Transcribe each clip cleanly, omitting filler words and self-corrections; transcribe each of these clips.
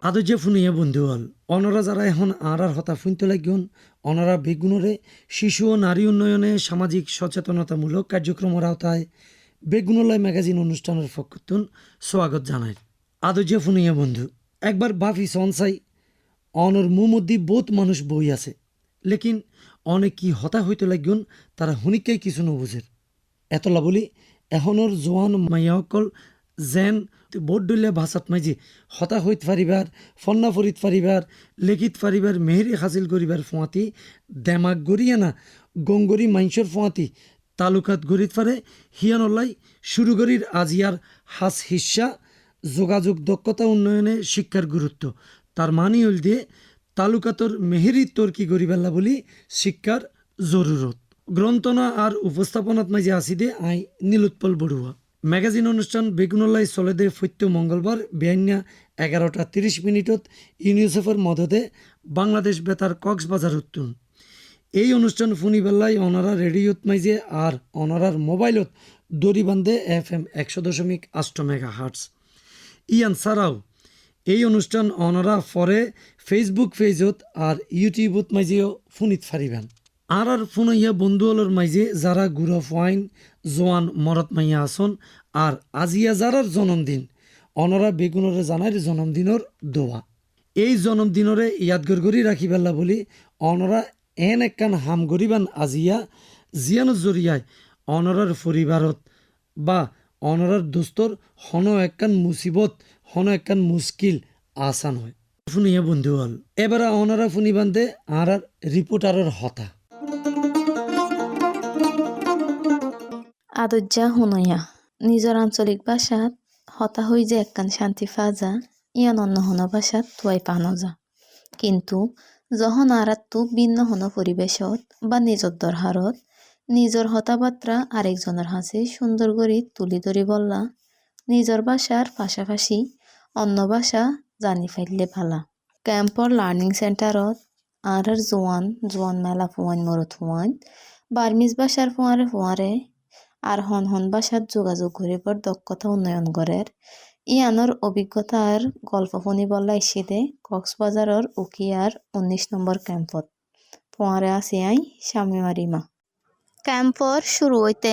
আদৌ যে ফুনিয়া বন্ধু হল অনরা যারা এখন আর হতা ফুনতে লাগিন অনরা বেগুনরে শিশু ও নারী উন্নয়নে সামাজিক সচেতনতামূলক কার্যক্রমের আওতায় বেগুনলয় ম্যাগাজিন অনুষ্ঠানের পক্ষতুন স্বাগত জানায়। আদৌ যে ফুনিয়া বন্ধু একবার বাফি সনসাই অনর মুমদ্দি বহুত মানুষ বই আছে, লেকিন অনেক কি হতা হইতে লাগিন তারা হুনিকাই কিছু নবুঝের এতলা বলি এখনর জোয়ান মাইয়াসকল যেন বোট ডলিয়া ভাষাত মাইজি হতা হইত ফারিবার ফন্না ফরিত ফারিবার লেখিত ফারিবার মেহেরি হাসিল করিবার ফোঁয়াতি দেমাগ গড়িয়া না গঙ্গরি মাইনসর ফোঁয়াতি তালুকাত গড়িত ফারে হিয়ানল্লাই শুরু করির আজিয়ার হাস হিস্সা যোগাযোগ দক্ষতা উন্নয়নে শিক্ষার গুরুত্ব তার মানি হল দিয়ে তালুকাতর মেহেরি তর্কি গরিবাল্লা বলি শিক্ষার জরুরত গ্রন্থনা আর উপস্থাপনাত মাঝে আসি দে আই নীলোৎপল বড়ুয়া। ম্যাগাজিন অনুষ্ঠান বেগুনলাই চলে দে ফৈত্য মঙ্গলবার বেআইনা 11:30 ইউনিসেফের মদতে বাংলাদেশ বেতার কক্সবাজার উত্তুন। এই অনুষ্ঠান ফুনিবেল্লাই অনারা রেডিওত মাইজে আর অনারার মোবাইলত দড়ি বান্ধে FM 100.8 মেগাহার্টস। ইয়ান ছাড়াও এই অনুষ্ঠান অনারা ফরে ফেসবুক পেজত আর ইউটিউবত মাইজেও ফুনিত ফারিবেন। আর ফুনইয়া বন্ধুহলর মাইজে যারা গুড়া ফাইন জোয়ান মরত মাইয়া আসন আর আজিয়া যারার জন্মদিন অনরা বেগুনরে জানার জন্মদিনের দোয়া এই জন্মদিনরে ইয়াদগর করি রাখিবেলা বলি অনরা এন একখান হাম গরিবান আজিয়া জিয়ানোর জরিয়ায় অনরার পরিবারত বা অনরার দোস্তর হন একখান মুসিবত হন একখান মুশকিল আসান হয়। ফুনিয়া বন্ধু হল এবার অনরা ফুনি বান্ধে আর রিপোর্টারের হতা আদজ্জা হুনয়া নিজর আঞ্চলিক ভাষাত হতা হই যে একখান শান্তি ফাজা ইয়ান অন্য হন ভাষাত তুয়াই পানো যা কিন্তু যখন আরাত্তু ভিন্ন হন পরিবেশত বা নিজর দরহারত নিজর হতাবার্তা আরেকজনের হাসে সুন্দর করে তুলি ধরি বললা নিজর ভাষার পাশাপাশি অন্য ভাষা জানি ফাইলে ভালা। ক্যাম্পর লার্নিং সেন্টারত আর জোয়ান মেলা ফুয়ান মরত ফুয়ান বার্মিজ ভাষার ফুয়ারে আর হন হন ভাষার যোগাযোগ ঘুরিবার দক্ষতা উন্নয়ন করের ইয়ানোর অভিজ্ঞতার গল্প শুনি বলা ইসিদে কক্সবাজারের উকিয়ার 19 নম্বর ক্যাম্পত পোয়ারে আসি আই স্বামীমারিমা। ক্যাম্পর শুরু হইতে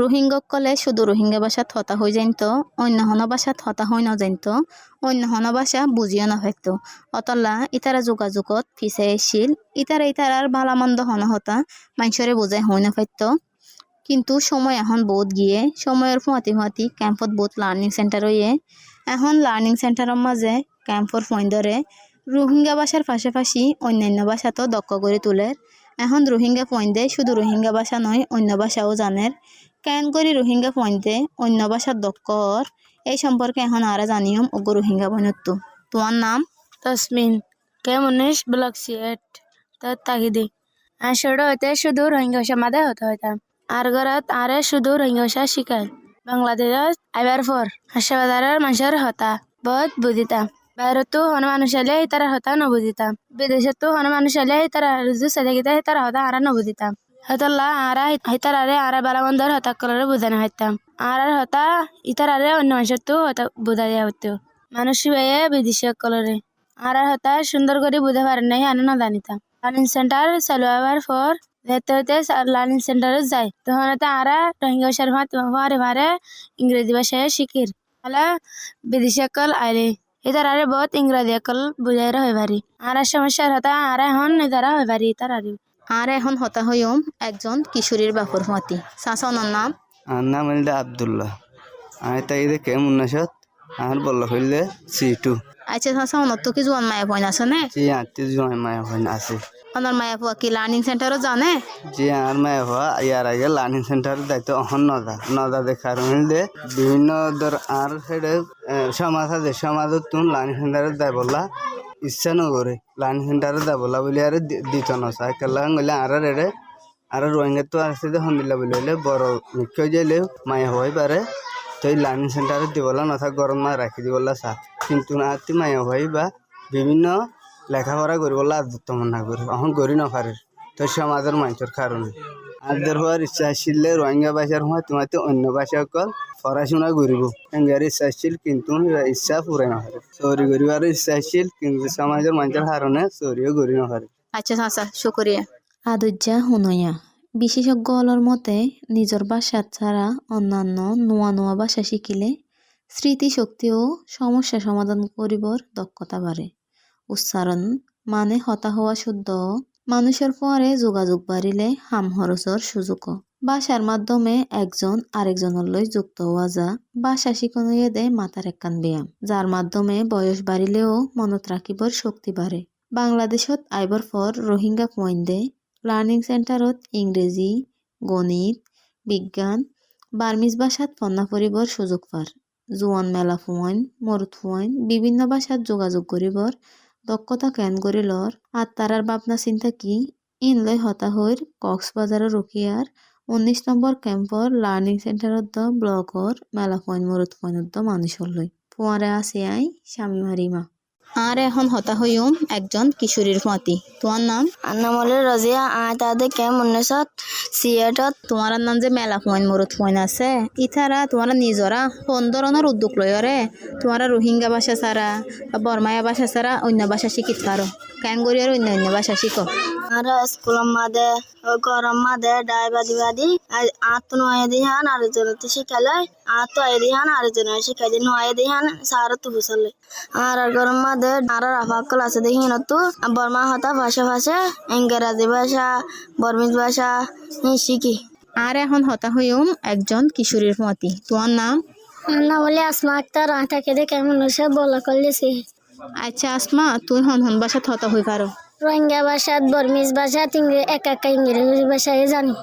রোহিঙ্গকলে শুধু রোহিঙ্গা ভাষাত হতা হয়ে যাইত অন্য হন ভাষাত হতা হয়ে ন জানত অন্য হন ভাষা বুঝিও না হইত অতলা ইতারা যোগাযোগত ফিসে এসিল ইতারার ভালামন্দ হন হতা মানুষরে বোঝাই হই না পাইত। কিন্তু সময় এখন বহুত গিয়ে সময়ের ফুয়াতি ক্যাম্পত বহুত লার্নিং সেন্টার হইয়ে এখন লার্নিং সেন্টারের মাঝে ক্যাম্পর ফইন্দরে রোহিঙ্গা ভাষার পাশাপাশি অন্যান্য ভাষাতো দক্ষ করে তোলে। এখন রোহিঙ্গা ফইন্দে শুধু রোহিঙ্গা ভাষা নয় অন্য ভাষাও জানের কেন করি রোহিঙ্গা ফইন্দে অন্য ভাষার দক্ষর এই সম্পর্কে এখন আরা জানিয়ম ওগো রোহিঙ্গা বইনত্তু। তোমার নাম? তসমিন কেমনিস ব্লক সিয়েট তাগিদি ছোট হইতে শুধু রোহিঙ্গা ভাষা মাদে হতে হইতাম আর ঘরত আরে শুধু রোহিঙ্গা ভাষা শিখায় বাংলাদেশত আইবার পর হাসপাতালের মানুষের হতা বহুত বুঝিতাম বাইরতো হন মানুষ এলে তারা হতা নবুঝিতাম বিদেশতো হন মানুষ এলে তারা রুজু সেদেগিতে তারা হতা আরা নবুঝিতাম হতল্লা আরা হিতারারে আরা বালামন্দর হতা কলরে বুঝানো হইতাম আর হতা ইতারারে অন্য মানুষের তো হতা বুঝা দেওয়া হতো মানুষ বেয়ে বিদেশি কলরে আর হতা সুন্দর করে বুঝতে পারেন নাই আনা না জানিতাম। লার্নিং সেন্টার চালু হওয়ার পর হতে লার্নিং সেন্টারে যায় তখন আরা রোহিঙ্গা ভাষার ভারে ইংরেজি ভাষায় শিখির হলে বিদেশি কল আইলে ইতারারে বহুত ইংরেজি কল বুঝাই হয়ে পারি আর সমস্যার হতা আর এখন ইতারা হয়ে পারি ইতারারি আর এখন হতা হইম একজন কিশোরীর বাপুর মতি শাসনের নাম? আমার নাম হইলে আবদুল্লাহ। আমি তাই দেখে মুন্নাসত আমার বলল হইলে C2। আচ্ছা শাসন তো কি জোয়ান মায়া পয়না আছে না? জি আত্মীয় জোয়ান মায়া হয় আছে। আমার মায়া পোয়া কি লার্নিং সেন্টারও জানে? জি আমার মায়া হওয়া ইয়ার আগে লার্নিং সেন্টারের দায়িত্ব অহন নদা দেখার হইলে বিভিন্ন ধর আর সেটা সমাজ আছে সমাজত তুমি লার্নিং সেন্টারের দায় বললা ইচ্ছা নগরে লার্নিং সেন্টারের দায় বললা বলে আর দিত নসা কেলা গলে আর রোহিঙ্গা তো আসছে যে হমিল্লা বলে হইলে বড় মুখ্য যাইলে মায়া হওয়াই পারে তো এই লার্নিং সেন্টারে দিবলা নথা গরম মা রাখি দিবলা চা কিন্তু না আত্মি মায়া হওয়াই বা বিভিন্ন লেখাপড়া করি বললা আদত মনা করি এখন গড়ি নপারে তো সমাজের মানুষের কারণে আদের হওয়ার ইচ্ছা আসছিল রোহিঙ্গা ভাষার সময় তোমার তো অন্য ভাষা অকল পড়াশোনা করিব এঙ্গার ইচ্ছা আসছিল কিন্তু ইচ্ছা পুরে নহারে চৌরি করিবার ইচ্ছা আসছিল কিন্তু সমাজের মানুষের কারণে চৌরিও করি নহারে। আচ্ছা চাচা শুক্রিয়া। আদুজ্জা হুনয়া বিশেষজ্ঞর মতে নিজের ভাষা ছাড়া অন্যান্য নোয়া নোয়া ভাষা শিখিলে স্মৃতিশক্তি ও সমস্যা সমাধান করিবার দক্ষতা বাড়ে। উচ্চারণ মানে হতা হওয়া শুদ্ধ মানুষের পরে যোগাযোগ বাড়িলে হাম খরচর সুযোগ ভাষার মাধ্যমে একজন আরেকজনের লই যুক্ত হওয়া যা ভাষা শিখনিয়ে দেয় মাথার একখান ব্যায়াম যার মাধ্যমে বয়স বাড়িলেও মনত রাখিবার শক্তি বাড়ে। বাংলাদেশত আইবার পর রোহিঙ্গা পয়েন্টে লার্নিং সেন্টারত ইংরেজি গণিত বিজ্ঞান বার্মিজ ভাষাত পন্না পড়িবার সুযোগ পার জোয়ান মেলা পয়েন্ট মরুত পয়েন্ট বিভিন্ন ভাষাত যোগাযোগ করিবার দক্ষতা কেন করিলর আর তারার ভাবনা চিন্তা কি ইন লই হতা হইর কক্সবাজারের রকিয়ার 19 নম্বর ক্যাম্পর লার্নিং সেন্টারত ব্লকর মেলা পয়েন্ট মরুত পয়েন্টত মানুষের লই পুয়ারে আছে আই স্বামী মারিমা। আর এখন হতা হইম একজন কিশোরীর মতি। তোমার নাম? আর নাম হলো রাজিয়া। তাদের কেমন সিয়েটত। তোমার নাম যে মেলা পয়েন্ট মরুত পয়েন্ট আছে ইথারা তোমার নিজরা কোন ধরনের উদ্যোগ লয়রে তোমার রোহিঙ্গা ভাষা ছাড়া বা বর্মায়া ভাষা ছাড়া অন্য ভাষা শিখিত পারো কেন করি আর অন্য অন্য ভাষা শিখো? আর স্কুলের মাঝে গরম মাঝে ডাই বাদি আর তো নয় দিহান আর জনতে শিখালে আর তো আই দিহান আর জন শিখাই দিন নয় দিহান সার তো বুঝলে আর গরম মাঝে আর আফাকল আছে দেখিন তো বর্মা হতা ভাষা ইংরেজি ভাষা বর্মিজ ভাষা শিখি। আর এখন হতা হইম একজন কিশোরীর মতি। তোমার নাম? না বলে আসমা আক্তার আটাকে দেখে কেমন বলা করলেছি। আচ্ছা আসমা তুই হন হন ভাষা হতা হই পারো? রোহিঙ্গা ভাষা বর্মিজ ভাষা একা ইংরেজি ভাষায় জানি।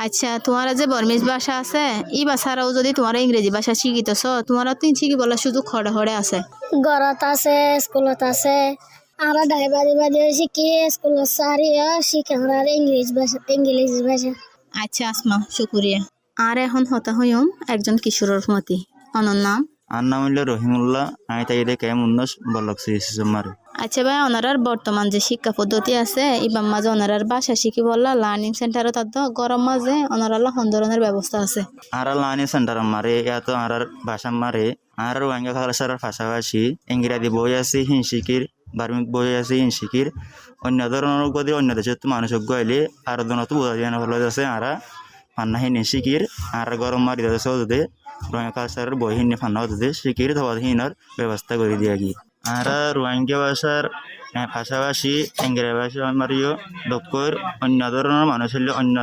আচ্ছা তোমার যে বর্মিজ ভাষা আছে ই ভাষারাও যদি তোমার ইংরেজি ভাষা শিখিতেছ তোমার তুই শিখি বলার সুযোগ খড়ে খড়ে আছে ঘরত আছে স্কুলত আছে আর ডাই বাদি শিখি স্কুলত সারিয়া শিখে আর ইংরেজি ভাষা। আচ্ছা আসমা শুক্রিয়া। আর এখন হতা হইম একজন কিশোরের মতি। অনর নাম? আর নাম হইল রহিমুল্লাহ। আমি তাই দেখে উন্নস বলছি মারে। আচ্ছা ভাই ওনারার বর্তমান যে শিক্ষা পদ্ধতি আছে ইবাম মাঝে ওনারার ভাষা শিখি বললা লার্নিং সেন্টারও তার গরম মাঝে ওনারাল্লা হন ধরনের ব্যবস্থা আছে। আর লার্নিং সেন্টার মারে ইয়াতো আর ভাষা মারে আর রোহিঙ্গা খালাসার পাশাপাশি ইংরাজি বই আছে হিংসিকির বার্মিক বই আছে হিংসিকির অন্য ধরনের গদি অন্য দেশের তো মানুষ গাইলে আর দনত বোঝা যায় না হলো আছে আর ফান্না হিনে শিকির আর গরম মারি যাচ্ছে ওদের রোহিঙ্গা খালাসার বই হিনে ফান্না হতে শিকির ধোয়া হিনার ব্যবস্থা করে দিয়ে গিয়ে আর রোহিঙ্গা ভাষার পাশাপাশি ইংরেজি ভাষা মারিও দক্ষর অন্য ধরনের মানুষ হলে অন্য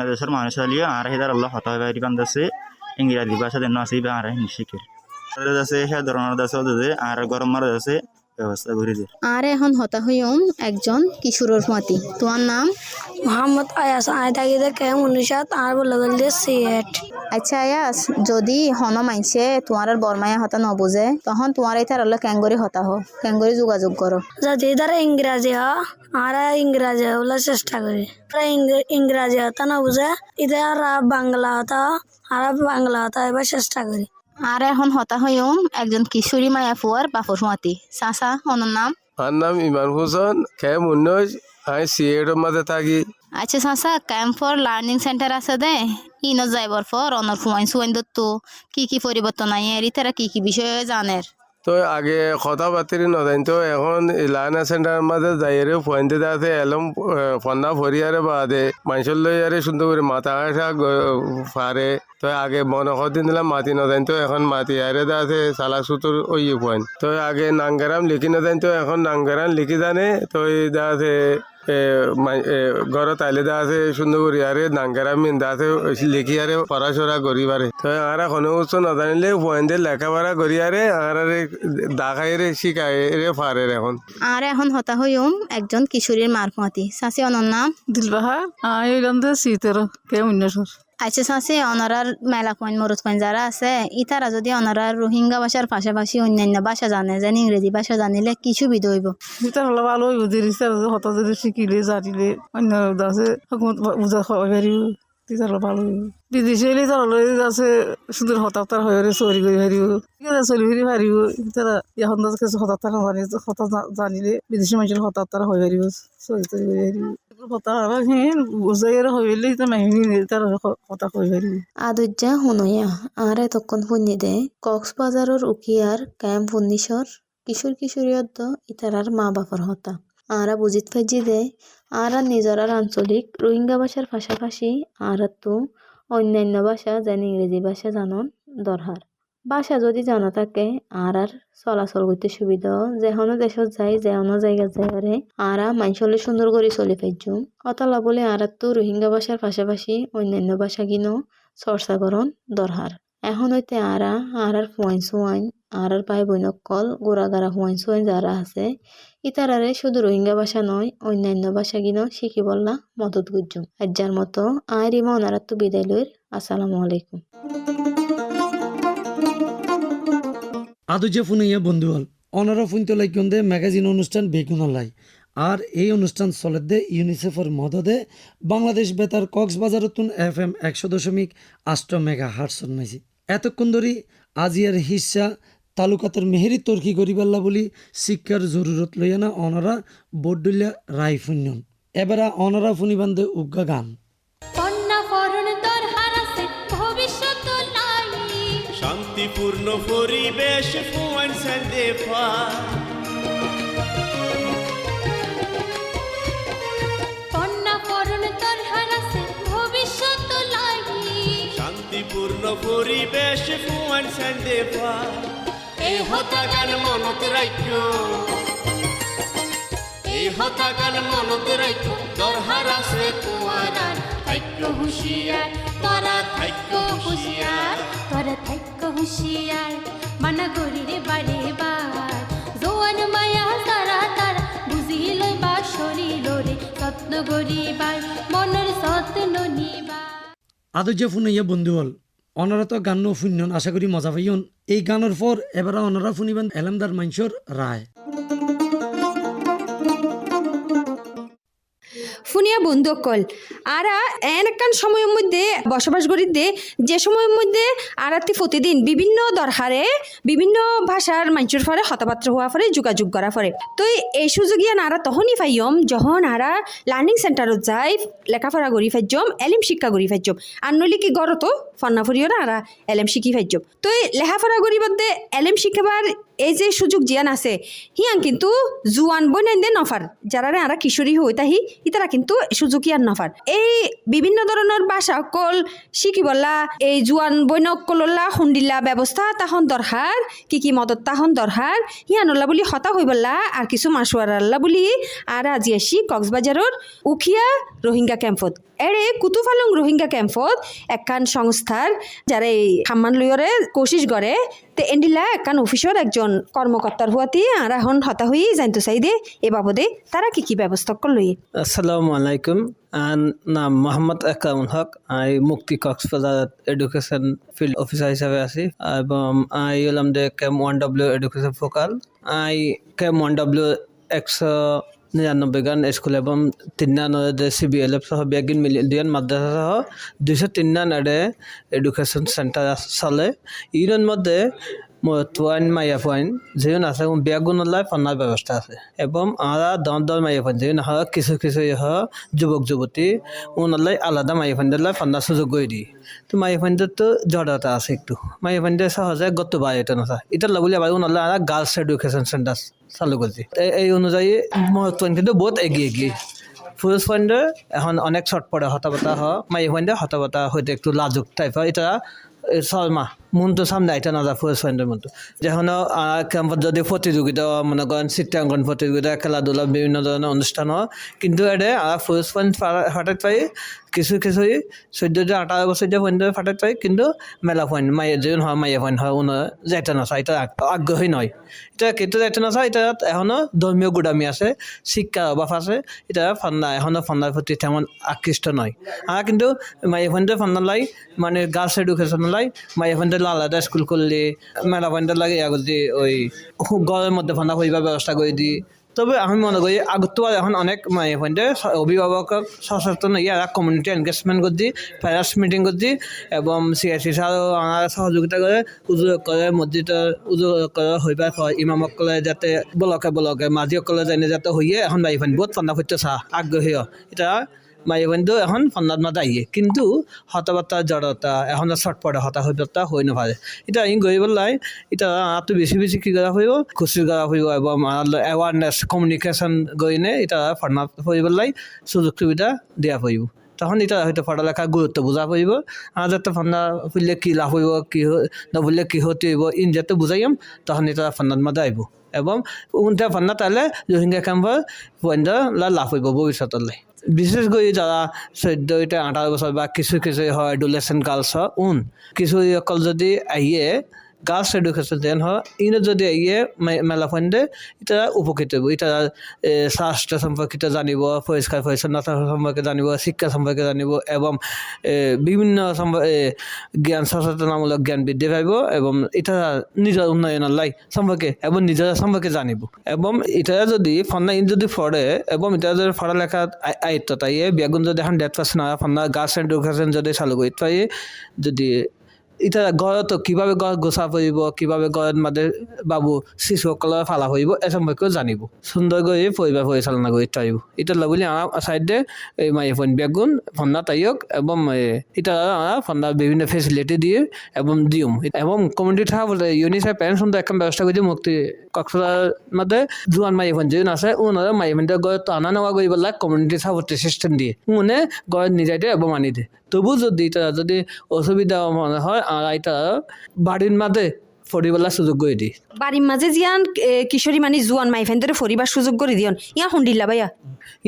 দেশের মানুষ হলেও আর সেদার আল্লাহ হতা হয়ে বান্ধছে ইংরাজি ভাষা দেন আছে আর শিখির আছে সে ধরনের আছে ওদের আর গরম মারা আছে ব্যবস্থা করে দিয়ে। আর এখন হতা হইম একজন কিশোরের মতি। তোমার নাম? মোহাম্মদ আয়াস। তাকে দেখে উনিশাত আর বলে গেলে সিয়েট। আচ্ছা আয়াস যদি হন মাইছে তোমার বর্মায়া হতা নবুঝে তখন তোমার এই তার ক্যাঙ্গরি হতা হো ক্যাঙ্গরি যোগাযোগ করো যদি তারা ইংরাজি আর ইংরাজি বলে চেষ্টা করি ইংরাজি হতা না বুঝে এটা আর বাংলা হতা আর বাংলা হতা এবার চেষ্টা করি। আর এখন হতা হইম একজন কিশোরী মায়াপুয়ার বাপুর মতি। চাচা ওনার নাম? আমার নাম ইমান হোসেন। খেয়ে মুন্নজ আমি সিএটের মাঝে থাকি। আচ্ছা চাচা ক্যাম্প ফর লার্নিং সেন্টার আছে দে ইনো যাইবার পর অনর ফুয়াইন সুয়াইন দত্ত কি পরিবর্তন আই এর তারা কি বিষয়ে জানের তো আগে কথা বার্তি নজান তো এখন লার্নার সেন্টার মাঝে যাইরে পয়েন্টে আছে এলম ফন্না ফরিয়ারে বাদে মানুষের লইয়ারে সুন্দর করে মাথা আসা পারে তো আগে মনে দিন দিলাম মাতি নজান তো এখন মাতি আরে আছে সালা সুতোর ওই পয়েন্ট তো আগে নাঙ্গারাম লিখি নজান তো এখন নাঙ্গারাম লিখি জানে তো আছে ঘরত আইলে দা আছে সুন্দর করি আরে নাঙ্গারাম মিন্দা আছে লিখি আরে পড়াশোনা করি পারে তো আর কোনো উৎস নজানিলে পয়েন্টে লেখাপড়া করি আরে আর দেখাই রে শিখাই রে পারে এখন। আর এখন হতা হইম একজন কিশোরীর মারফতি। চাচি অনর নাম? দিলবাহার। এইলাম তো শীতের কে উন্নসর। আচ্ছা চাচি অনারার মেলা পয়েন্ট মরুত পয়েন্ট যারা আছে ইতারা যদি অনারার রোহিঙ্গা ভাষার পাশাপাশি অন্যান্য ভাষা জানে যেন ইংরেজি ভাষা জানিলে কি সুবিধা হইব? দিতার হলে ভালো হইব হতা যদি শিখিলে জানিলে অন্য আছে বুঝা খাওয়াই পারিব দিতার হলে ভালো হইব। বিদেশে এলে তার হলে আছে সুন্দর হতাপ্তার হয়ে চুরি করে পারিব চলি ফিরি পারিব তারা এখন কিছু হতাপ্তার জানিলে বিদেশি মানুষের হতাপ্তার হয়ে পারিব চুরি তরি করে পারিব কথা আর হিন বুঝাই আর হইলে তো নাহিনি তার কথা কই পারি আদুজ্জা হুনইয়া আর এতক্ষণ ফুন্নি দে কক্সবাজারের উকিয়ার ক্যাম্প ফুন্নিশর কিশোর কিশোরীয়দ্দ ইতারার মা বাপর হতা আরা বুঝিত ফাইজি দে আরা নিজরার আঞ্চলিক রোহিঙ্গা ভাষার পাশাপাশি আরা তো অন্যান্য ভাষা যেন ইংরেজি ভাষা জানন দরকার ভাষা যদি জানা থাকে আর চলাচল করতে সুবিধা যেহনো দেশত যাই যেহনো জায়গা যাই আরা মাইনসলে সুন্দর করে চলে পাইজুম অতলা বলে আর তো রোহিঙ্গা ভাষার পাশাপাশি অন্যান্য ভাষা গিনো চর্চা করন দরকার এখন হইতে আর ফুয়াইন সুয়াইন আর ভাই বইনকল গোড়াগাড়া ফুয়াইন সুয়াইন যারা আছে ইতারারে শুধু রোহিঙ্গা ভাষা নয় অন্যান্য ভাষা গিনো শিখি বললা মদত গুজুম আজ্জার মতো রিমা ওনারা তো বিদায় লইর আসসালামু আলাইকুম আদুজে ফুনাইয়া বন্ধু হল অনারা ফুনতে লাইকন দে ম্যাগাজিন অনুষ্ঠান বেগুনলাই আর এই অনুষ্ঠান চলে দে ইউনিসেফের মদদে বাংলাদেশ বেতার কক্সবাজারতুন FM 100.8 মেগা হার্টসন মাইছি এতক্ষণ ধরে আজিয়ার হিস্সা তালুকাতের মেহেরি তর্কি গরিবাল্লা বলি শিক্ষার জরুরত লইয়া না অনারা বড্ডুলিয়া রায় ফুন্যন এবারা অনারা ফুনিবান্ধে উগ্গা গান শান্তিপূর্ণ পরিবেশ ফুয়ান সান্দে পায় শান্তিপূর্ণ পরিবেশ ফুয়ান সান্দে পায় এই হতাগান মনত রাখো এই হতাগান মনত রাখো দরহার আছে তোমার থাইক্য হুঁশিয়ার তোরা থাইক্য হুঁশিয়ার তোরা থাইক্য হুঁশিয়ার মানা গরিরে বাড়ে বার জোয়ান মায়া তারা তারা বুঝিল বা শরীর রে যত্ন গরিবার মনের যত্ন নিবার আদুজে ফুনাইয়া বন্ধু হল অনারা তো গান ফুন্যন আশা করি মজা পাইয়ন এই গানের পর এবারা অনারা ফুনিবান এলামদার মাইনসর রায় ফুনিয়া বন্ধু অকল আরা এনকান সময়ের মধ্যে বসবাস করি দে যে সময়ের মধ্যে আরাতি প্রতিদিন বিভিন্ন দরকারে বিভিন্ন ভাষার মানুষের ফলে কথাবার্তা হওয়া ফলে যোগাযোগ করা ফলে তো এই সুযোগিয়া আরা তখনই পাইম যখন আরা লার্নিং সেন্টারত যাই লেখাপড়া করি ফাইজম এলিম শিক্ষা করি ফাইজম আর নইলে কি গড়তো ফন্নাফরিওরা আরা এলিম শিখি ফাইজম তো এই লেখাপড়া করি বলতে এলিম শিখাবার এই যে সুযোগ জিয়ান আছে হিয়ান কিন্তু জুয়ান বই নাই দে নফার যারা আরা কিশোরী হই তাহি ইতারা কিন্তু সুযোগ ইয়ার নফার এই বিভিন্ন ধরনের ভাষা অকল শিখি বললা এই জুয়ান বইনকললা খুন্দিলা ব্যবস্থা তাহন দরকার কি মদত তাহন দরকার হিয়ানল্লা বলি হতা হই বললা আর কিছু মাসুয়ারাল্লা বলি আর আজি আসি কক্সবাজারের উখিয়া রোহিঙ্গা ক্যাম্পত এরে কুতুফালং রোহিঙ্গা ক্যাম্পত একখান সংস্থার যারা এই খাম্মান লইয়রে কোশিশ করে তে এন্ডিলা একখান অফিসর একজন কর্মকর্তার হুয়াতি আর এখন হতা হই জানতে চাই দে এ বাবদে তারা কি ব্যবস্থা করলই। আসসালামু আলাইকুম নাম মোহাম্মদ একামুল হক আই মুক্তি কক্সবাজার এডুকেশন ফিল্ড অফিসার হিসাবে আছি এবং আই হলাম দে ক্যাম্প 1W এডুকেশন ফোকাল আই ক্যাম্প 1W 199 গান স্কুল এবং 93 CBLF সহ বেগিন মিলিয়ন মাদ্রাসা সহ 203 এডে এডুকেশন সেন্টার চলে ইউনিয়ন মধ্যে তোয়াইন মাইয়া পয়েন্ট যেন আছে বেগুনলাই ফন্নার ব্যবস্থা আছে এবং আমরা দর মাইয়া পয়েন্ট যেন কিছু যুবক যুবতী ওনালাই আলাদা মাইয়া পয়েন্টলাই ফন্নার সুযোগ করে দিই তো মাইয়া পয়েন্টের তো জড়তা আছে একটু মাইয়া পয়েন্টে সহজে গত বাই এটা না এটা লগলে আবার ওনালাই আর গার্লস এডুকেশন সেন্টার চালু করছি এই অনুযায়ী পয়েন্ট কিন্তু বহুত এগিয়ে পুরুষ পয়েন্টে এখন অনেক শর্ট পড়ে হতাবতা হয় মাইয়া পয়েন্টে হতাবতা হইতে একটু লাজুক টাইপ হয় এটা শর্মা মনটো সামনে আইটা নাযায় ফুল ফ্রেন্ডের মনটো যেন ক্যাম্পত যদি প্রতিযোগিতা মনে করেন চিত্রাঙ্কন প্রতিযোগিতা খেলাধুলা বিভিন্ন ধরনের অনুষ্ঠান হয় কিন্তু এডে ফুল ফ্রেন্ড ফাটাত পাই কিছু 14-18 বছর যে পয়েন্ট ফাটাত পাই কিন্তু মেলা পয়েন্ট মাইয়া যেন হয় মাইয়া পয়েন্ট হয় উনি যাইতে নাচায় এটা আগ্রহী নয় এটা কিন্তু যাইতে নাচায় এটা এখনো ধর্মীয় গুদামি আছে শিক্ষার অভাব আছে এটা এখনো ফান্নার প্রতি তেমন আকৃষ্ট নয় আর কিন্তু মাইয়া পয়েন্টের ফান্নালাই মানে গার্লস এডুকেশন লাই মাইয়া পয়েন্টের আলাদা স্কুল করলে মেলা পয়েন্টের লাগে আগতে ওই ঘরের মধ্যে ফান্না হইবার ব্যবস্থা করে দিই তবে আমি মনে করি আগত এখন অনেক মায়ে ফোনতে অভিভাবক সচেতন ইয়ারা কমিউনিটি এনগেজমেন্ট করছি প্যারেন্টস মিটিং করছি এবং সিআইসি সারও আমার সহযোগিতা করে উজু করে মসজিদের উজু করে হইবার হয় ইমামসকলে যাতে ব্লকে মাঝিসকলে জানে যাতে হইয়ে এখন মায়ে ফোন বহুত ফান্দা ফুটতে চাহ আগ্রহী এটা মায়ে ফোনটো এখন ফান্দাত মাত আইয়ে কিন্তু হতাবার্তা জড়তা এখন চটপটে হতাহতা হয়ে নপারে এটা আমি গৈ পেলাই এটা আরো বেশি বেশি কি করা হইব খুশি করা হইব এবং অ্যাওয়ারনেস কমিউনিকেশন গইনে এটা ফান্দাত হয়ে পেলাই সুযোগ সুবিধা দেওয়া হইব তখন এটা হয়তো পড়ালেখার গুরুত্ব বোঝা পড়ব আর যাতে ফান্ডা ফুললে কি লাভ হইব কি নবুললে কি হতে হইব ইন যাতে বুঝাইম তখন এটা ফান্ডাত মাঝে আইব এবং উনটা ফান্ডা তাহলে রোহিঙ্গা ক্যাম্পর পয়েন্টটা লাভ হইব ভবিষ্যতলে বিশেষ করে যারা 14-18 বছর বা কিছু কিছু হয় এডুলেসেন্ট গার্লস কিছু অকল যদি আহিয়ে গার্লস এডুকেশন দেন হয় ইনো যদি আহিয়ে মেলা ফান্ডে এটা উপকৃত হইব এটা স্বাস্থ্য সম্পর্কিত জানিব পরিষ্কার পরিচ্ছন্নতা সম্পর্কে জানিব শিক্ষা সম্পর্কে জানিব এবং বিভিন্ন জ্ঞান সচেতনামূলক জ্ঞান বৃদ্ধি পাইব এবং এটা নিজের উন্নয়নের লাই সম্পর্কে এবং নিজের সম্পর্কে জানিব এবং এটা যদি ফান্ডা ইন যদি পড়ে এবং এটা যদি পড়ালেখা আয়ত্ত তাই বেগুন যদি এখন 100% ফান্ডা গার্লস এডুকেশন যদি চালু করি তাই যদি এটা ঘৰত কিভাবে ঘর গোছা পড়ব কিভাবে ঘরের মাঝে বাবু শিশুসকলের ফালা হইব এ সম্পর্কেও জানিব সুন্দর করে পরিবার পরিচালনা করে চাইব এটা লাগলে আমার সাইডে এই মায়ে ফোন বেগুন ফন্ডা তাইক এবং এটা ফন্ডা বিভিন্ন ফেসিলিটি দিয়ে এবং দিম এবং কমিউনিটি থাকা বলে ইউনিসেফ প্যারেন্টস একটা ব্যবস্থা করছে মুক্তি কক্সবাজার মধ্যে জোয়ান মায়ে ফোন যেন আছে ওনারা মায়ে ফোনটা ঘরত আনা নেওয়া করি পেলাই কমিউনিটি সাপোর্ট সিস্টেম দিয়ে উনি ঘর নিজাই দিয়ে এবং আনি দিয়ে তবু যদি এটা যদি অসুবিধা মনে হয় আর এটা বাড়ির মাঝে ফরিবেলা সুযোগ করে দিই বাড়ির মাঝে জিয়ান কিশোরী মানে জোয়ান মাইফেন্দের ফরিবার সুযোগ করে দিয়ন ইয়া শুনিলা ভাইয়া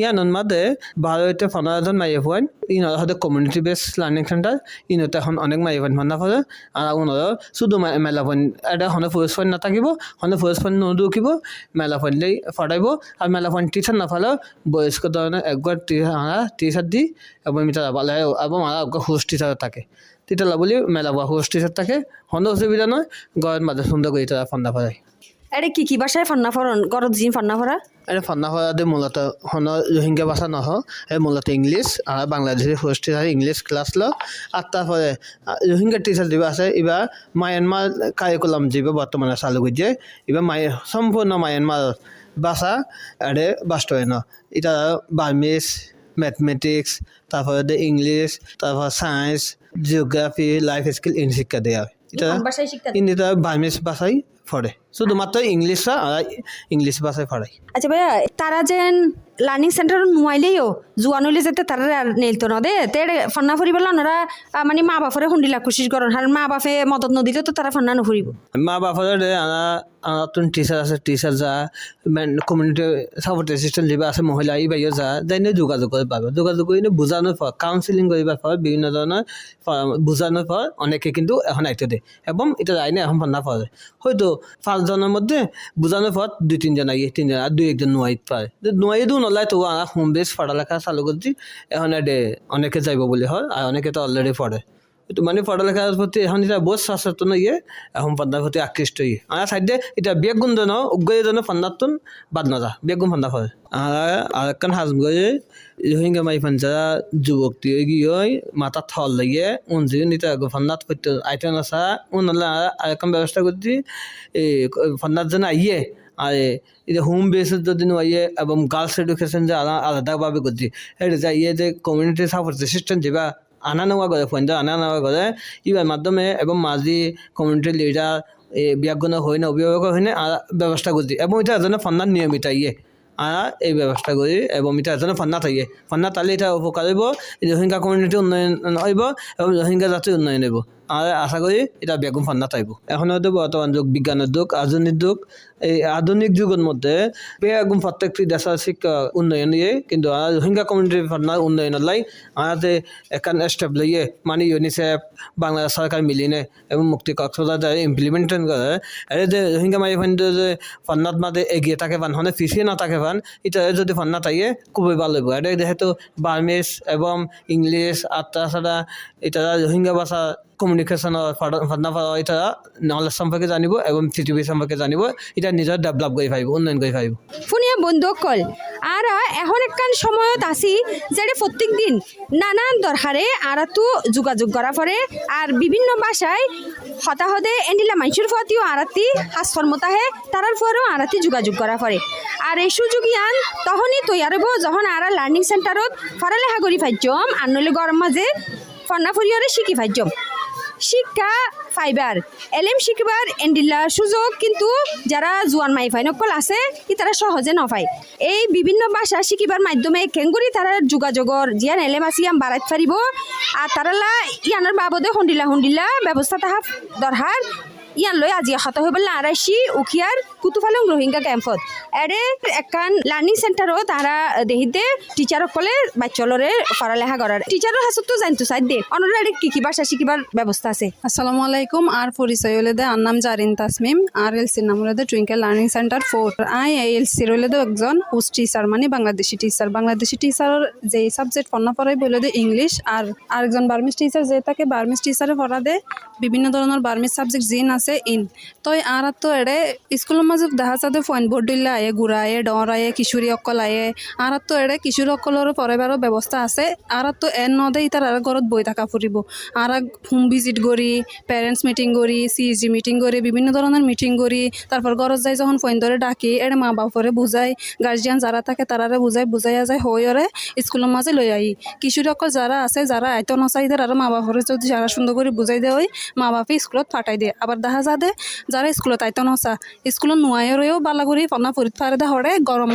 ইয়ানোর মাঝে ভারতে 15জন মাইয়ে ফোন ইনার হয়তো কমিউনিটি বেস লার্নিং সেন্টার ইনতে এখন অনেক মাইয়ে ফোন মানা ফলে আর ওনারা শুধু মেলা ফোন এটা হনে ফোর্স ফোন না থাকিব হনে ফোর্স ফোন নদুকিব মেলা ফোনলেই ফটাইব আর মেলা ফোন টিচার না ফলে বয়স্ক ধরনের একবার টিচার দি এবং মিটার ভালো এবং হোস্ট টিচার থাকে তেতিয়াহ'লে বুলি মেলা বা হোস্ট টিচার থাকে হনে অসুবিধা নয় ঘরের মাঝে সুন্দর করে তারা ফান্ডা ফরায় এটা কি ভাষায় ফান্না ফরন গরত জিন ফান্না ফরা এটা ফান্না ফরাতে মূলত হন রোহিঙ্গা ভাষা নহ মূলত ইংলিশ আর Bangladeshi host teacher English class ল আর তারপরে রোহিঙ্গা টিচার যিবা আছে এবার মায়ানমার কারিকুলাম যিবা বর্তমানে চালু করছে এবার সম্পূর্ণ মায়ানমার ভাষা আরে বাস্তবায়ন এটা বার্মিজ ম্যাথমেটিক্স তারপরে ইংলিশ তারপর science geography life skill in শিক্ষা দেওয়া হয় এটা এটা বার্মিজ ভাষায় পড়ে শুধুমাত্র ইংলিশ ভাষায় পড়াই আচ্ছা ভাইয়া তারা যেন লার্নিং সেন্টার নুয়াইলেও জোয়ান হইলে যাতে তারা নেলতো না দে তে ফান্না ফুরিব ওনারা মানে মা বাপরে শুনিলা কোশিশ করেন আর মা বাপে মদত নদিলে তো তারা ফান্না নুফুরিব মা বাপরে নতুন টিচার আছে টিচার যা কমিউনিটি সাপোর্ট অ্যাসিস্ট্যান্ট যিবা আছে মহিলা এই বাইও যা যাইনে যোগাযোগ করে পাবে যোগাযোগ করে বোঝানোর পর কাউন্সিলিং করিবার পর বিভিন্ন ধরনের বোঝানোর পর অনেকে কিন্তু এখন আইতে দেয় এবং এটা যাইনে এখন ফান্না পড়ে হয়তো 5 জনের মধ্যে বোঝানোর পর 2-3 জন আইয়ে 3 জন আর 2-1 জন নোয়াইতে পারে নোয়াই দিও নলাই তো হোম বেস পড়ালেখা চালু করছি এখন অনেকে যাইব বলে হয় আর অনেকে তো অলরেডি পড়ে তো মানে পড়ালেখার প্রতি এখন এটা বহুত সচেতন এখন ফান্দার প্রতি আকৃষ্ট আমার সাইডে এটা বেগুন জন উগ্গই জন ফান্দাতুন বাদ না যা বেগুন ফান্দা ফলে আর একখান হাজম করে রোহিঙ্গা মাই ফান্ডা যুবকটি গিয়ে মাথা থল লাগিয়ে উনজি নিতে ফান্দাত করতে আইটেন আসা উনলা আর একখান ব্যবস্থা করছি এই ফান্দার জন্য আইয়ে আর এটা হোম বেসের যদি আইয়ে এবং গার্লস এডুকেশন যে আলাদাভাবে করছি এটা যাইয়ে যে কমিউনিটি সাপোর্ট সিস্টেম যেবা আনা নেওয়া করে ফোনটা আনা নেওয়া করে ইবার মাধ্যমে এবং মাঝি কমিউনিটি লিডার বিয়াগুণা হয় না অভিভাবক হয় না ব্যবস্থা করছি এবং এটা এজনে ফান্ডার নিয়মিত আইয়ে আর এই ব্যবস্থা করি এবং এটা এজনে ফান্ডা থাকে ফান্ডা তাহলে এটা উপকার হইব রোহিঙ্গা কমিউনিটি উন্নয়ন হইব এবং রোহিঙ্গা জাতির উন্নয়ন হইব আর আশা করি এটা বেগুন ফান্ডা থাকব এখন হয়তো বর্তমান যুগ বিজ্ঞানের যুগ আধুনিক যুগ এই আধুনিক যুগের মধ্যে বেগুন প্রত্যেকটি দেশের শিক্ষা উন্নয়ন দিয়ে কিন্তু রোহিঙ্গা কমিউনিটির ফান্ডার উন্নয়নের লাই আমাদের এখান স্টেপ লইয়ে মানে ইউনিসেফ বাংলাদেশ সরকার মিলিনে এবং মুক্তি কক্সবাজার ইমপ্লিমেন্টেশন করে এর যে রোহিঙ্গা মাই ফান্ডে যে ফান্ডার মাঝে এগিয়ে থাকে পান হনে পিছিয়ে না থাকে পান এটা যদি ফান্ডা থাকে খুবই ভালো হইব এটা যেহেতু বার্মিজ এবং ইংলিশ আর তাছাড়া এটা রোহিঙ্গা ভাষা কমিউনিকেশ্যনৰ এটা নলেজ সম্পৰ্কে জানিব এবং পৃথিৱী সম্পৰ্কে জানিব, এটা নিজৰ ডেভেলপ কৰি পাৰিব, উন্নয়ন কৰি পাৰিব। ফোনিয়া বন্ধুসকল আর এখন একখান সময়ত আছি যেটা প্রত্যেক দিন নানান দরকারে আর তো যোগাযোগ করা পরে আর বিভিন্ন ভাষায় হতাহতে এন্ডিলা মানুষের প্রতিও আরাতি হাস্যমতা হে তারার পরেও আরাতি যোগাযোগ করা পরে আর এই সুযোগ ইয়ান তখনই তৈয়ার হব যখন আর লার্নিং সেন্টারত পড়ালেখা করি ফাইজম আর নইলে গরম মাঝে ফন্নাফরিয়রে শিখি ফাইজম। শিক্ষা ফাইবার এলএম শিখবার এন্ডিলা সুযোগ কিন্তু যারা জোয়ান মাইফাই নকল আছে কি তারা সহজে নপায়। এই বিভিন্ন ভাষা শিখিবার মাধ্যমে কেঙ্গুরি তারা যোগাযোগর জিয়ান এলএম আসিয়াম বাড়াইত পারিব আর তারালা ইয়ানোর বাবদে হন্ডিলা ব্যবস্থা তাহা দরকার ইয়ান লই আজি হত হয়ে বললে আড়াইশি উখিয়ার কুতুফালং রোহিঙ্গা ক্যাম্পত এডে একখান লার্নিং সেন্টারও তারা দেহিতে টিচার সকলে বাচ্চলরে পড়ালেখা করার টিচারের হাসত তো জানতো সাইড দে অনরা কি ভাষা শিখিবার ব্যবস্থা আছে। আসসালামু আলাইকুম। আর পরিচয় হলে দে আর নাম জারিন তাসমিম আর এলসির নাম হলে দে টুইঙ্কেল লার্নিং সেন্টার 4। আই এলসির হলে দে একজন হোস্ট টিচার মানে বাংলাদেশি টিচারের যে সাবজেক্ট পড়া পড়াই বলে দে ইংলিশ আর আরেকজন বার্মিজ টিচার যে তাকে বার্মিজ টিচারে পড়া দে বিভিন্ন ধরনের বার্মিজ সাবজেক্ট জিন আছে ইন তো আর তো এডে স্কুলের মাঝে দেখা যাতে ফোন বোর্ড দিলে আয়ে ঘুরায়ে ডর আয়ে কিশোরী অকল আয়ে আর তো এডে কিশোরী অকলের পড়াইবারও ব্যবস্থা আছে আর তো এর নদে তার আর ঘরত বই থাকা ফুরিব আর হোম ভিজিট করি প্যারেন্টস মিটিং করি সিএসজি মিটিং করি বিভিন্ন ধরনের মিটিং করি তারপর ঘরত যাই যখন ফোন ধরে ডাকি এডে মা বাপরে বুঝাই গার্জিয়ান যারা থাকে তারারে বুঝাইয়া যায় হইরে স্কুলের মাঝে লই আই কিশোরী অকল যারা আছে যারা আইতো নচাইদের আর মা বাপরে যদি যারা সুন্দর করে বুঝাই দেয় মা বাপে স্কুলত ফাটাই দিয়ে আবার দেখা যায় যারা স্কুলত আইতো নচা স্কুলত নোয়াইরেও বালা করে পড়া পরীক্ষা দে হরে গরম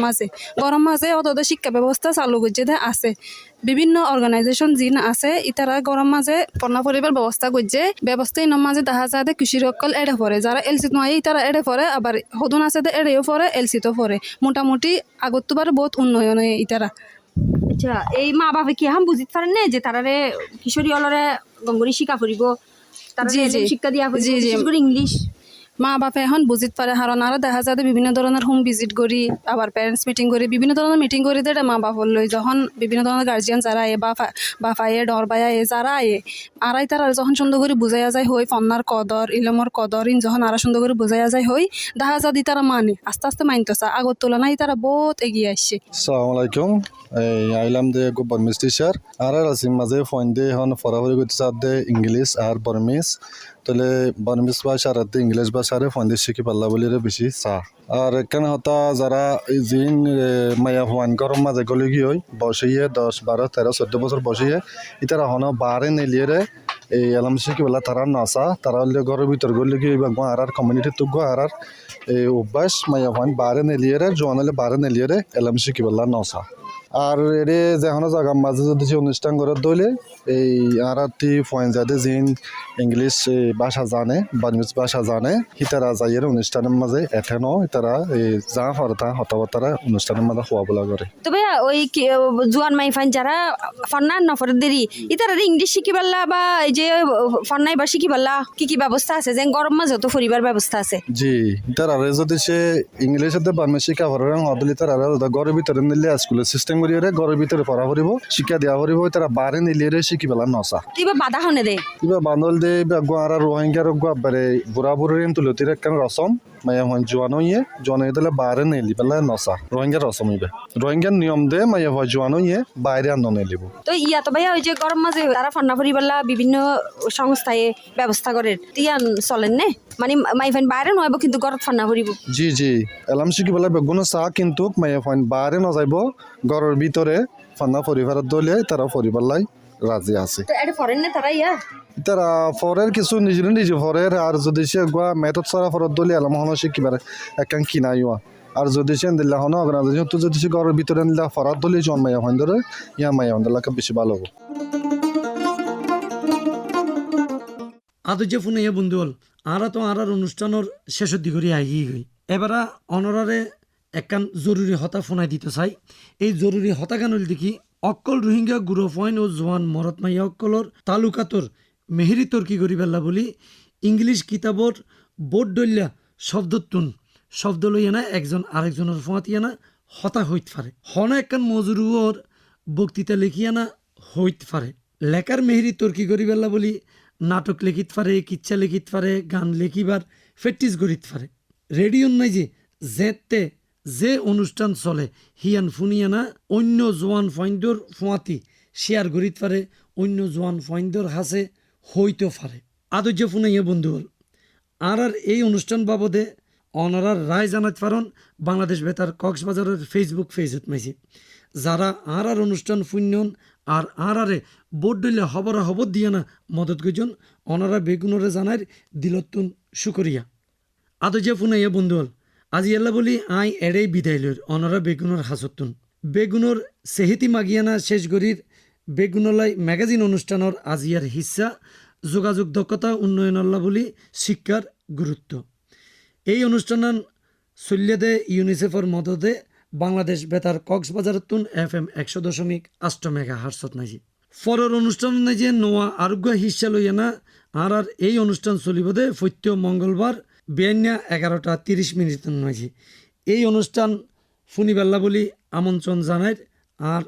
মাঝে অতদের শিক্ষা ব্যবস্থা চালু করছে দে আছে বিভিন্ন অর্গানাইজেশন জিন আছে ইতারা গরম মাঝে পড়া পড়িবার ব্যবস্থা করছে ব্যবস্থা ইনর মাঝে দেখা যায় কিশোরী অকল এড়ে পড়ে যারা এলসিত নোয়াই ইতারা এড়ে পড়ে আবার হদুন আছে এড়েও পড়ে এলসিতো পড়ে মোটামুটি আগত তো বহুত উন্নয়ন হয়ে ইতারা। আচ্ছা এই মা বাপে কি হাম বুঝিতে পারেন না যে তারারে কিশোরী অলরে গঙ্গরি শিক্ষা ফুরিব তারা শিক্ষা দিয়া ইংলিশ মা বাপে এখন বুঝিত পারে কারণ আরো দেখা যায় বিভিন্ন ধরনের হোম ভিজিট করি আবার প্যারেন্টস মিটিং করি বিভিন্ন ধরনের মিটিং করি দেয় মা বাপর লই যখন বিভিন্ন ধরনের গার্জিয়ান যারা আয়ে বাফায়ে ডর বায়ে যারা আয়ে আড়াই তারা যখন সুন্দর করে বুঝাইয়া যায় হই ফন্নার কদর ইলমর কদর ইন যখন আরো সুন্দর করে বুঝাইয়া যায় হই দেখা যায় দি তারা মানে আস্তে আস্তে মানতেছে আগর তুলনায় তারা বহুত এগিয়ে আসছে। আসসালামু আলাইকুম। আইলাম দে বার্মিজ টিচার আর আসিম মাঝে ফোন দে এখন ফরাফরি করতে দে ইংলিশ আর বার্মিজ তাহলে বার্মিজ ভাষার ইংলিশ ভাষারে ফোন দিয়ে শিখি পাল্লা বলি বেশি চা আর কেন হতা যারা জিন মায়া হওয়ান গরম মাঝে গলি কি হয় বসিয়ে 10, 12, 13, 14 বছর বসিয়ে ইতারা হন বারে নেলিয়ে এই এলাম শিখি পাল্লা তারা নাচা তারা ঘরের ভিতর গলি কি আর কমিউনিটি তুগ আর এই অভ্যাস মায়া হওয়ান বারে নেলিয়ে জোয়ান হলে বারে নেলিয়ে এলাম শিখি পাল্লা নাচা আর এরে যেখানে জায়গার মাঝে যদি অনুষ্ঠান করে দইলে এই আর ফয়েন যাদের জিন ইংলিশ ভাষা জানে বার্মিজ ভাষা জানে হিতারা যাইয়ের অনুষ্ঠানের মাঝে এঠেনও তারা এই যা ফরতা হতাবতারা অনুষ্ঠানের মাঝে খোয়া বলা করে। তবে ওই জোয়ান মাইফান যারা ফন্নার নফরের দেরি ইতারা ইংলিশ শিখি পারলা বা এই যে ফন্নাই বা শিখি পারলা কি ব্যবস্থা আছে যে গরম মাঝে তো পরিবার ব্যবস্থা আছে। জি তারা যদি সে ইংলিশের বার্মিজ শিক্ষা পড়ার হদলি তারা ঘরের ভিতরে নিলে স্কুলের সিস্টেম করিয়ে ঘরের ভিতরে পড়া পড়িব শিক্ষা দেওয়া পড়িব তারা বারে নিলিয়ে শিখি পেলা নচা কিবা বাধা হনে দে কিবা বান্দল দে আর রোহিঙ্গার বারে বুড়া বুড়ি তুলতির কেন রসম মায়া হন জোয়ানো জোয়ানো দিলে বারে নেলি পেলা নচা রোহিঙ্গার রসম ইবে রোহিঙ্গার নিয়ম দে মায়া হয় জোয়ানো বাইরে আন নেলিব। তো ইয়া তো ভাইয়া ওই যে গরম মাঝে তারা ফান্না পরিবারলা বিভিন্ন সংস্থায় ব্যবস্থা করে তিয়ান চলেন নে মানে মাইফান বাইরে নয়ব কিন্তু ঘরত ফান্না পরিব। জি এলাম শিখি পেলা বেগুনো চা কিন্তু মায়া ফাইন বাইরে নযাইব ঘরের ভিতরে ফান্না পরিবারের দলে তারা পরিবার লাই রাজি আছে। তারা ফরের কিছু নিজে ফরের আর যদি সে মেথড সারা ফরত দলে এলাম হন শিখিবার একান কিনাইয়া আর যদি সে দিল্লা হন অর্গানাইজেশন তো যদি সে ঘরের ভিতরে নিলা ফরাত দলে জন মায়া ফাইন ধরে ইয়া মায়া ফাইন বেশি ভালো হবো। আদৌ যে ফোনে বন্ধু হল আর তো আর অনুষ্ঠানের শেষের দিকে আগিয়ে গই এবার অনরারে একখান জরুরি হতা ফোনাই দিতে চাই। এই জরুরি হতা গান দেখি অকল রোহিঙ্গা গুরু ফয়েন ও জোয়ান মরত মাইয়া অকলর তালুকাতর মেহেরি তর্কি করি পেলা বলি ইংলিশ কিতাবর বোর্ড দলিয়া শব্দ লইয়া না একজন আরেকজনের ফোঁয়াতিয়া না হতা হইতে পারে হনা একখান মজুরুয়র বক্তৃতা লিখিয়া না হইতে পারে লেখার মেহেরি তর্কি করি পেলা বলি নাটক লিখিত পারে, কিচ্ছা লিখিত পারে, গান লিখিবার প্র্যাকটিস করিত পারে। রেডিওর মাঝে যেতে যে অনুষ্ঠান চলে হিয়ান ফুনিয়ানা অন্য জোয়ান ফাইন্ডর ফুয়াতি শেয়ার করিত পারে, অন্য জোয়ান ফাইন্ডর হাসে হইতে পারে। আদর্য ফুনাইয়া বন্ধু হল আর এই অনুষ্ঠান বাবদে অনারার রায় জানাতে পারেন বাংলাদেশ বেতার কক্সবাজারের ফেসবুক পেজত মাইছে। যারা আর অনুষ্ঠান ফুন্যন আর আরে বোট দিলে হবরা হবর দিয়া না মদত গজন অনারা বেগুনরে জানার দিলতুন শুকরিয়া। আদর্য ফুনাইয়া বন্ধু হল আজি এল্লা বলি আই এড়েই বিদায় লইর অনারা বেগুনের হাসতুন। বেগুনের সেহিতি মাগিয়ানা শেষ গরির বেগুনলাই ম্যাগাজিন অনুষ্ঠানের আজিয়ার হিস্সা যোগাযোগ দক্ষতা উন্নয়নল্লা বলি শিক্ষার গুরুত্ব। এই অনুষ্ঠান চল্যদে ইউনিসেফের মদতে বাংলাদেশ বেতার কক্সবাজারতুন FM 100.8 মেগাহার্টত নাইজি। ফরের অনুষ্ঠান নাইজে নোয়া আরোগ্য হিস্সা লইয়া না আর এই অনুষ্ঠান চলিবদে প্রত্য মঙ্গলবার বেআইনা 11:30 নাইজি। এই অনুষ্ঠান ফুনিবেল্লা বলি আমন্ত্রণ জানায় আর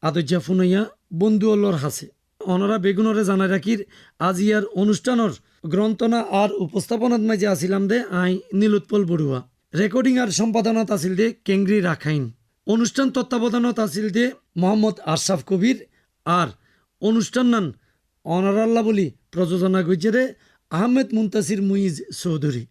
আদর্যা ফুনাইয়া বন্ধু অল্লর হাসে। অনারা বেগুনরে জানাই রাখির আজিয়ার অনুষ্ঠানের গ্রন্থনা আর উপস্থাপনাত মাঝে আসিলাম দে আই নীলোৎপল বড়ুয়া। রেকর্ডিং আর সম্পাদনাত আসিল দে কেংরি রাখাইন। অনুষ্ঠান তত্ত্বাবধানত আসিল দে মোহাম্মদ আশরাফ কবির আর অনুষ্ঠান নান অনারাল্লা বলি প্রযোজনা গজ্জেরে আহমেদ মুন্তাসির মুইজ চৌধুরী।